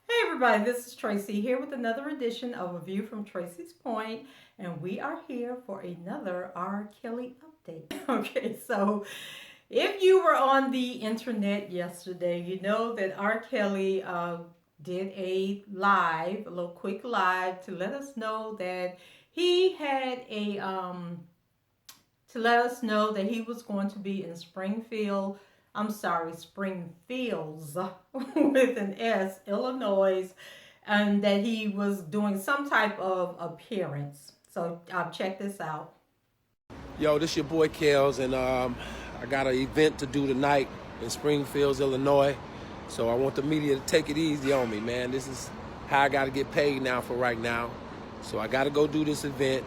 Hey everybody, this is Tracy here with another edition of A View from Tracy's Point, and we are here for another R. Kelly update. Okay, so if you were on the internet yesterday, you know that R. Kelly did a little quick live to let us know that he had to let us know that he was going to be in Springfields with an S, Illinois, and that he was doing some type of appearance. So check this out. Yo, this your boy Kels, and I got an event to do tonight in Springfield, Illinois. So I want the media to take it easy on me, man. This is how I got to get paid now for right now. So I got to go do this event,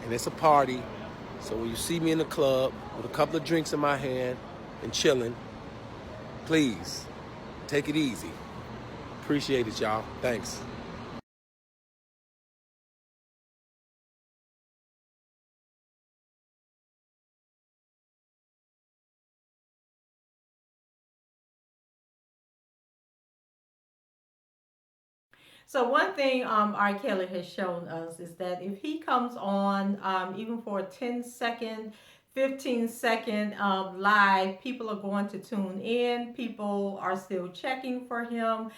and it's a party. So when you see me in the club with a couple of drinks in my hand and chilling, please take it easy. Appreciate it, y'all. Thanks. So one thing R. Kelly has shown us is that if he comes on, even for a 10-second, 15-second live, people are going to tune in. People are still checking for him.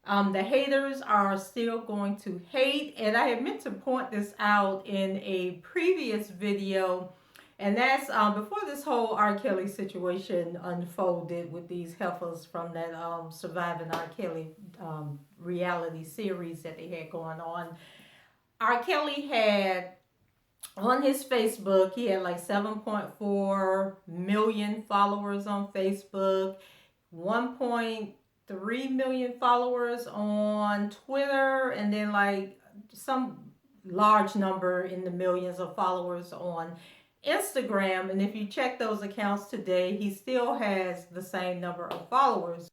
The haters are still going to hate. And I had meant to point this out in a previous video. And that's before this whole R. Kelly situation unfolded with these heifers from that Surviving R. Kelly reality series that they had going on. R. Kelly had on his Facebook, he had like 7.4 million followers on Facebook, 1.3 million followers on Twitter, and then like some large number in the millions of followers on Instagram. And if you check those accounts today, he still has the same number of followers.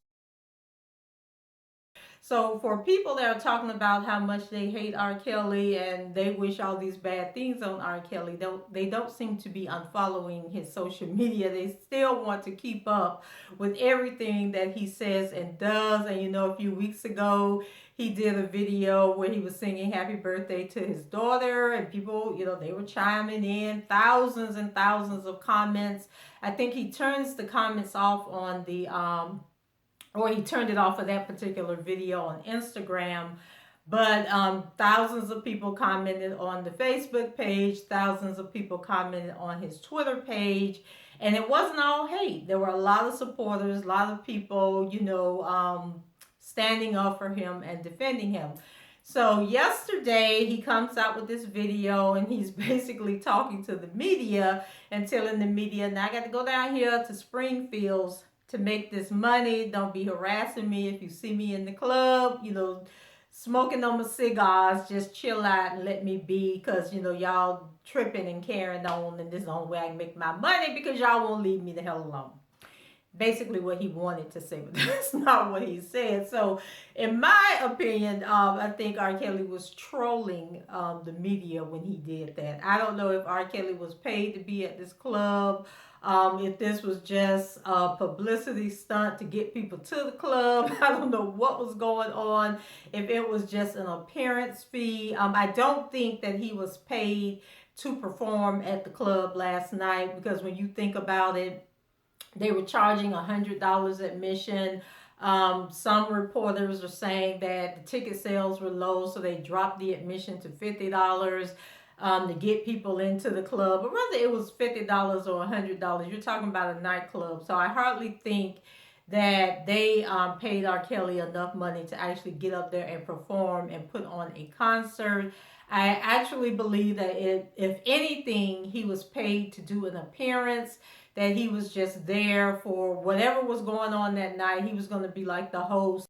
So for people that are talking about how much they hate R. Kelly and they wish all these bad things on R. Kelly, they don't seem to be unfollowing his social media. They still want to keep up with everything that he says and does. And you know, a few weeks ago, he did a video where he was singing happy birthday to his daughter, and people, you know, they were chiming in, thousands and thousands of comments. I think he turns the comments off on the or he turned it off of that particular video on Instagram. But thousands of people commented on the Facebook page, thousands of people commented on his Twitter page, and it wasn't all hate. There were a lot of supporters, a lot of people, you know, standing up for him and defending him. So yesterday he comes out with this video and he's basically talking to the media and telling the media, now I got to go down here to Springfield to make this money. Don't be harassing me. If you see me in the club, you know, smoking on my cigars, just chill out and let me be, because, you know, y'all tripping and carrying on, and this is the only way I can make my money because y'all won't leave me the hell alone. Basically what he wanted to say, but that's not what he said. So in my opinion, I think R. Kelly was trolling the media when he did that. I don't know if R. Kelly was paid to be at this club, if this was just a publicity stunt to get people to the club. I don't know what was going on, if it was just an appearance fee. I don't think that he was paid to perform at the club last night, because when you think about it, they were charging $100 admission. Some reporters are saying that the ticket sales were low, so they dropped the admission to $50 to get people into the club. But whether it was $50 or $100, you're talking about a nightclub. So I hardly think that they paid R. Kelly enough money to actually get up there and perform and put on a concert. I actually believe that if anything, he was paid to do an appearance, that he was just there for whatever was going on that night. He was going to be like the host.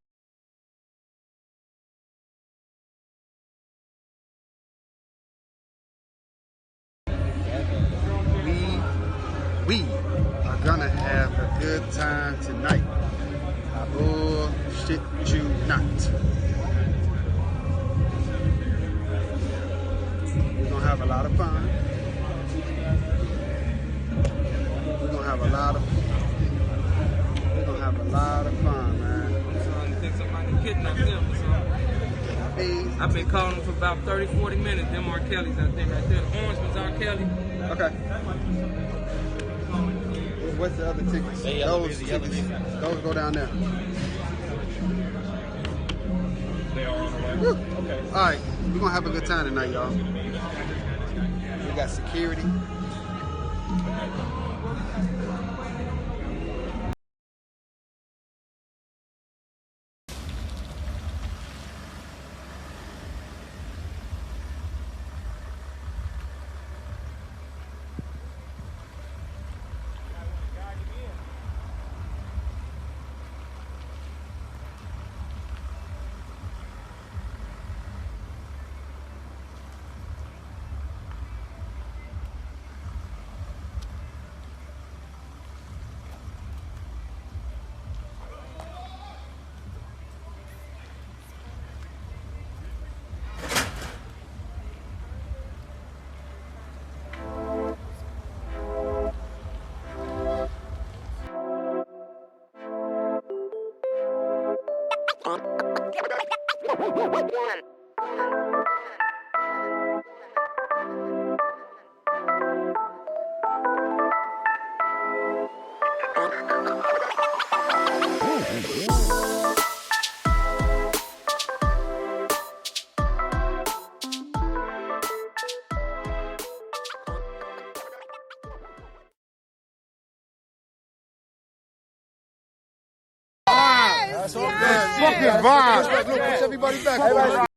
We are gonna have a good time tonight. I bullshit you not. We're gonna have a lot of fun. We're gonna have a lot of fun, man. So you think somebody hitting up them. So Hey. I've been calling them for about 30, 40 minutes. Them R. Kelly's out there right there. The orange one's R. Kelly. Okay. What's the other tickets? Those tickets. Those go down there. They are on the way. Woo. Okay. All right, we're gonna have a good time tonight, y'all. We got security. That's all good. Fucking vibe. Look, push everybody back.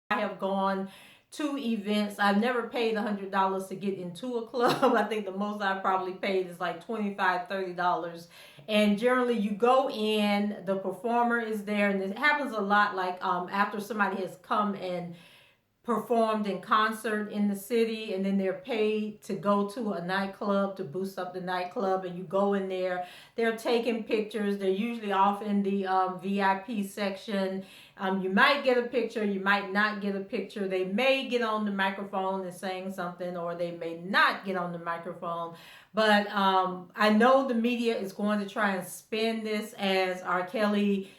I have gone to events. I've never paid $100 to get into a club. I think the most I've probably paid is like $25, $30. And generally you go in, the performer is there, and it happens a lot like after somebody has come and performed in concert in the city, and then they're paid to go to a nightclub to boost up the nightclub, and you go in there, they're taking pictures. They're usually off in the VIP section. You might get a picture, you might not get a picture. They may get on the microphone and saying something, or they may not get on the microphone. But I know the media is going to try and spin this as R. Kelly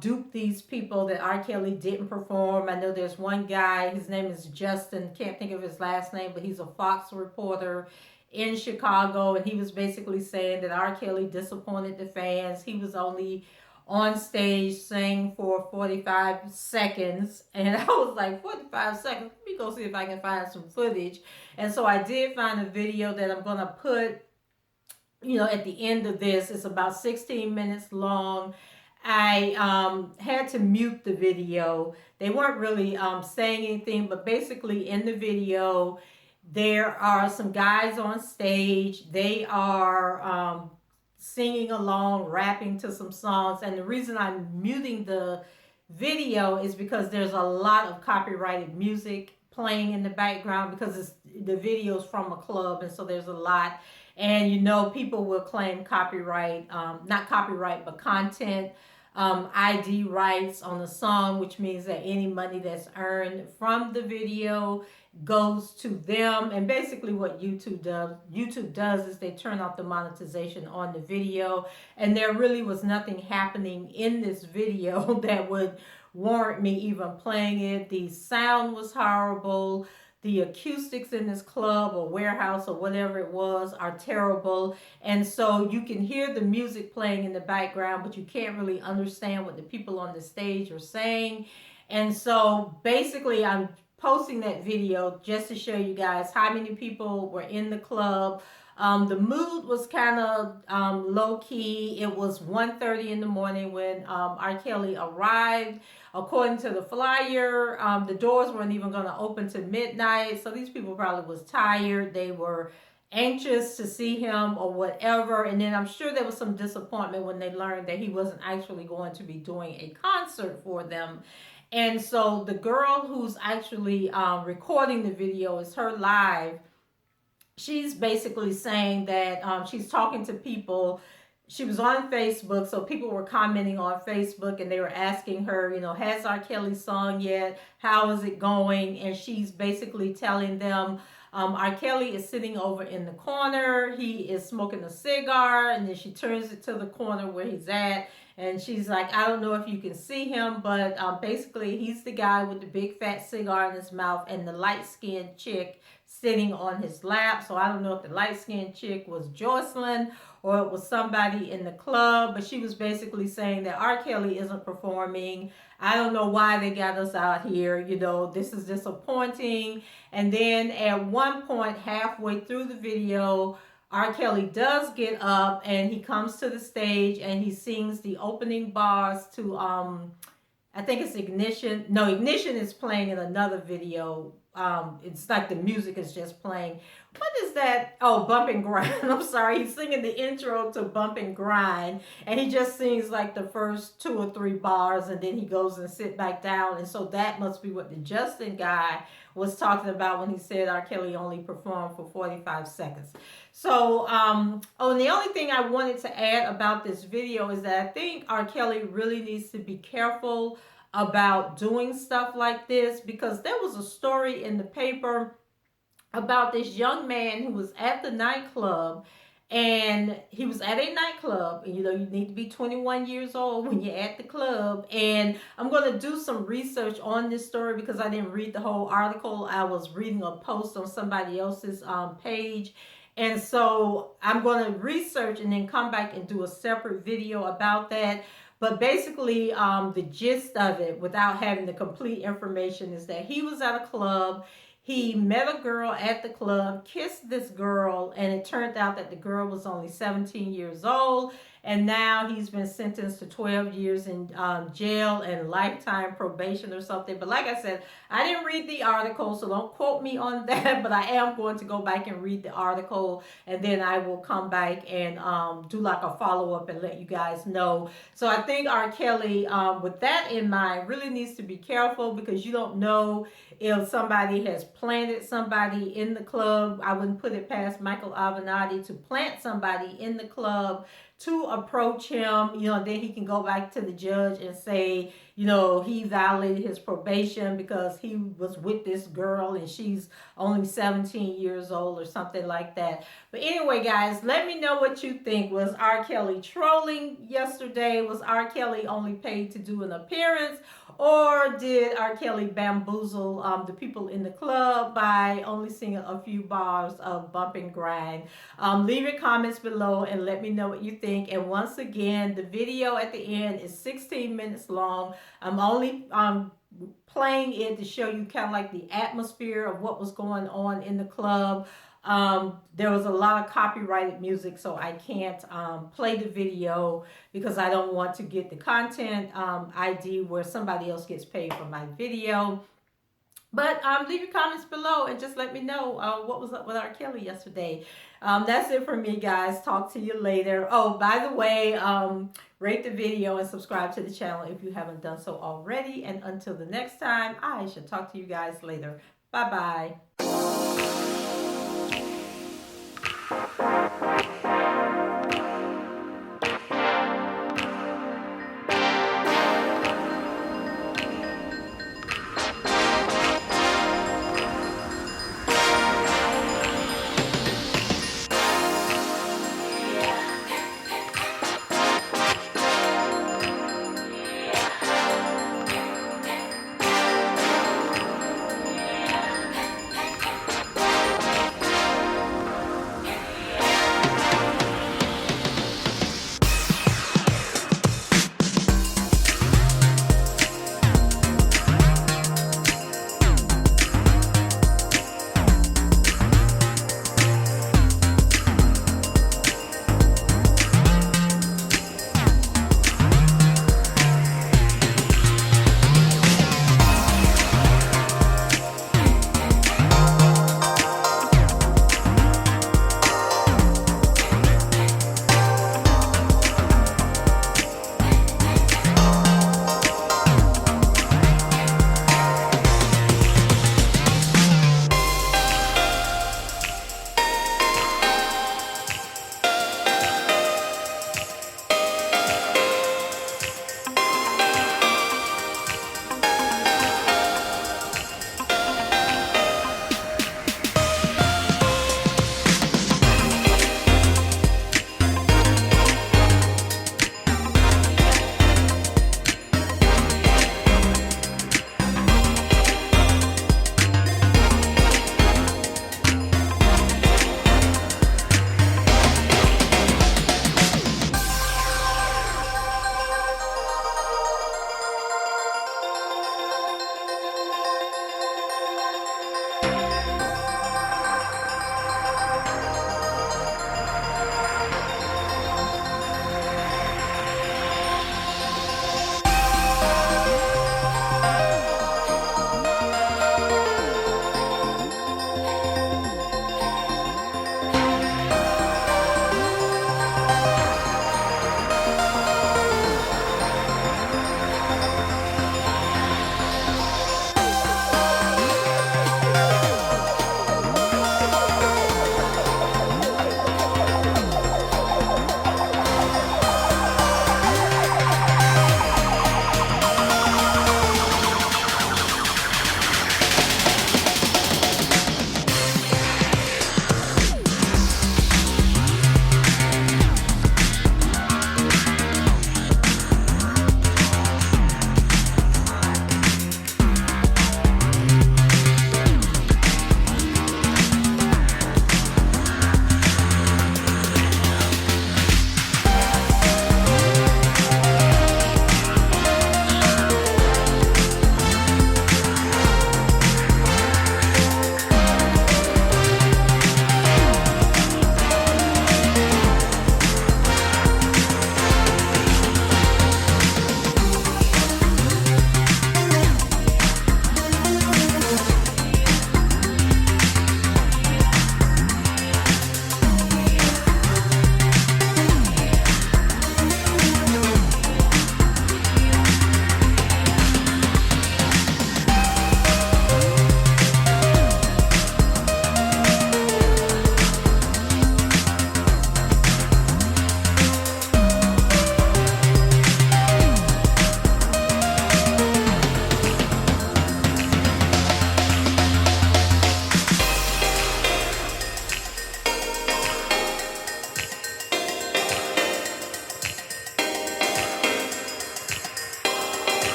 dupe these people, that R. Kelly didn't perform. I know there's one guy, his name is Justin, can't think of his last name, but he's a Fox reporter in Chicago, and he was basically saying that R. Kelly disappointed the fans. He was only on stage saying for 45 seconds, and I was like, 45 seconds? Let me go see if I can find some footage. And so I did find a video that I'm gonna put, you know, at the end of this. It's about 16 minutes long. I had to mute the video. They weren't really saying anything, but basically in the video, there are some guys on stage. They are singing along, rapping to some songs. And the reason I'm muting the video is because there's a lot of copyrighted music playing in the background, because the video's from a club, and so there's a lot. And you know, people will claim copyright, not copyright, but content ID rights on the song, which means that any money that's earned from the video goes to them. And basically what YouTube does is they turn off the monetization on the video, and there really was nothing happening in this video that would warrant me even playing it. The sound was horrible. The acoustics in this club or warehouse or whatever it was are terrible. And so you can hear the music playing in the background, but you can't really understand what the people on the stage are saying. And so basically I'm posting that video just to show you guys how many people were in the club. The mood was kind of low-key. It was 1:30 in the morning when R. Kelly arrived. According to the flyer, the doors weren't even going to open to midnight. So these people probably was tired. They were anxious to see him or whatever. And then I'm sure there was some disappointment when they learned that he wasn't actually going to be doing a concert for them. And so the girl who's actually recording the video, is her live. She's basically saying that she's talking to people. She was on Facebook, so people were commenting on Facebook, and they were asking her, you know, has R. Kelly sung yet? How is it going? And she's basically telling them R. Kelly is sitting over in the corner. He is smoking a cigar, and then she turns it to the corner where he's at. And she's like, I don't know if you can see him, but basically he's the guy with the big fat cigar in his mouth and the light-skinned chick sitting on his lap. So I don't know if the light-skinned chick was Jocelyn or it was somebody in the club, but she was basically saying that R. Kelly isn't performing. I don't know why they got us out here. You know, this is disappointing. And then at one point, halfway through the video, R. Kelly does get up and he comes to the stage and he sings the opening bars to, I think it's Ignition. No, Ignition is playing in another video. It's like the music is just playing. What is that? Oh, Bump and Grind. I'm sorry. He's singing the intro to Bump and Grind. And he just sings like the first 2 or 3 bars and then he goes and sit back down. And so that must be what the Justin guy was talking about when he said R. Kelly only performed for 45 seconds. So, and the only thing I wanted to add about this video is that I think R. Kelly really needs to be careful about doing stuff like this, because there was a story in the paper about this young man who was at the nightclub, and he was at a nightclub, and you know, you need to be 21 years old when you're at the club. And I'm going to do some research on this story because I didn't read the whole article. I was reading a post on somebody else's page. And so I'm going to research and then come back and do a separate video about that. But basically, the gist of it, without having the complete information, is that he was at a club. He met a girl at the club, kissed this girl, and it turned out that the girl was only 17 years old. And now he's been sentenced to 12 years in jail and lifetime probation or something. But like I said, I didn't read the article, so don't quote me on that. But I am going to go back and read the article, and then I will come back and do like a follow-up and let you guys know. So I think R. Kelly, with that in mind, really needs to be careful, because you don't know if somebody has planted somebody in the club. I wouldn't put it past Michael Avenatti to plant somebody in the club to approach him, you know, then he can go back to the judge and say, you know, he violated his probation because he was with this girl and she's only 17 years old or something like that. But anyway, guys, let me know what you think. Was R. Kelly trolling yesterday? Was R. Kelly only paid to do an appearance? Or did R. Kelly bamboozle the people in the club by only singing a few bars of Bump and Grind? Leave your comments below and let me know what you think. And once again, the video at the end is 16 minutes long. I'm only playing it to show you kind of like the atmosphere of what was going on in the club. There was a lot of copyrighted music, so I can't play the video because I don't want to get the content ID where somebody else gets paid for my video. But leave your comments below and just let me know what was up with R. Kelly yesterday. That's it for me, guys. Talk to you later. Oh, by the way, rate the video and subscribe to the channel if you haven't done so already. And until the next time, I shall talk to you guys later. Bye-bye.